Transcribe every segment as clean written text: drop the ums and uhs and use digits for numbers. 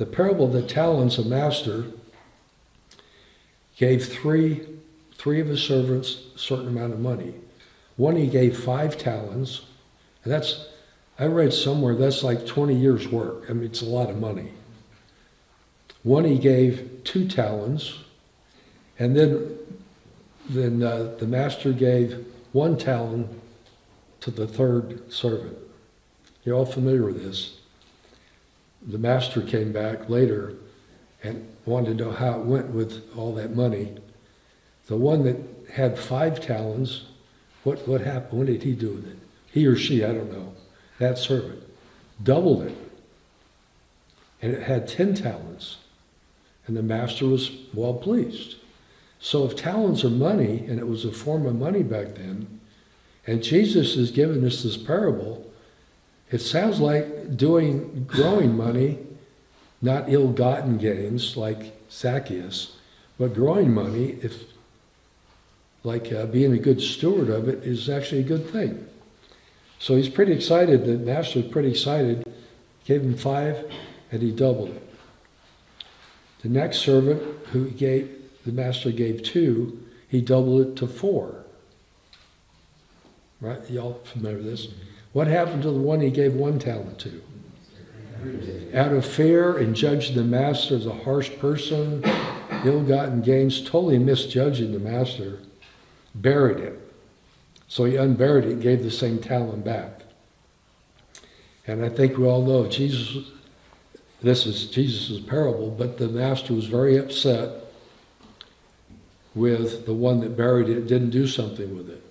The parable of the talents, a master gave three of his servants a certain amount of money. One he gave 5 talents, and I read somewhere that's like 20 years' work. I mean, it's a lot of money. One he gave 2 talents, and then the master gave 1 talent to the third servant. You're all familiar with this. The master came back later and wanted to know how it went with all that money. The one that had 5 talents, what happened? What did he do with it? He or she, I don't know. That servant doubled it. And it had 10 talents. And the master was well pleased. So if talents are money, and it was a form of money back then, and Jesus has given us this parable, it sounds like growing money, not ill-gotten gains like Zacchaeus, but growing money, being a good steward of it, is actually a good thing. So he's pretty excited. The master was pretty excited. Gave him 5, and he doubled it. The next servant, the master gave 2, he doubled it to 4. Right? Y'all familiar with this? What happened to the one he gave 1 talent to? Out of fear and judging the master as a harsh person, ill-gotten gains, totally misjudging the master, buried it. So he unburied it and gave the same talent back. And I think we all know this is Jesus' parable, but the master was very upset with the one that buried it, didn't do something with it.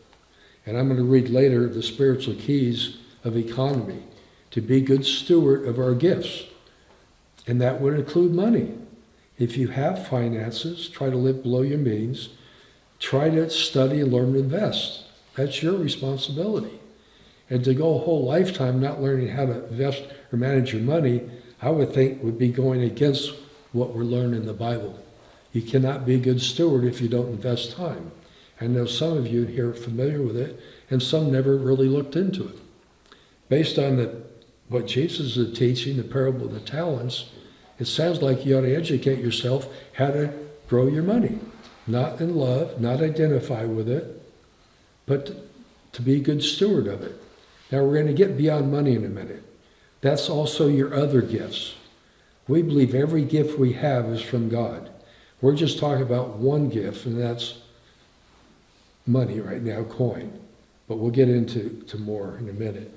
And I'm going to read later the spiritual keys of economy, to be good steward of our gifts. And that would include money. If you have finances, try to live below your means. Try to study and learn to invest. That's your responsibility. And to go a whole lifetime not learning how to invest or manage your money, I would think would be going against what we're learning in the Bible. You cannot be a good steward if you don't invest time. I know some of you here are familiar with it, and some never really looked into it. Based on what Jesus is teaching, the parable of the talents, it sounds like you ought to educate yourself how to grow your money. Not in love, not identify with it, but to be a good steward of it. Now we're going to get beyond money in a minute. That's also your other gifts. We believe every gift we have is from God. We're just talking about one gift, and that's money right now, coin. But we'll get into more in a minute.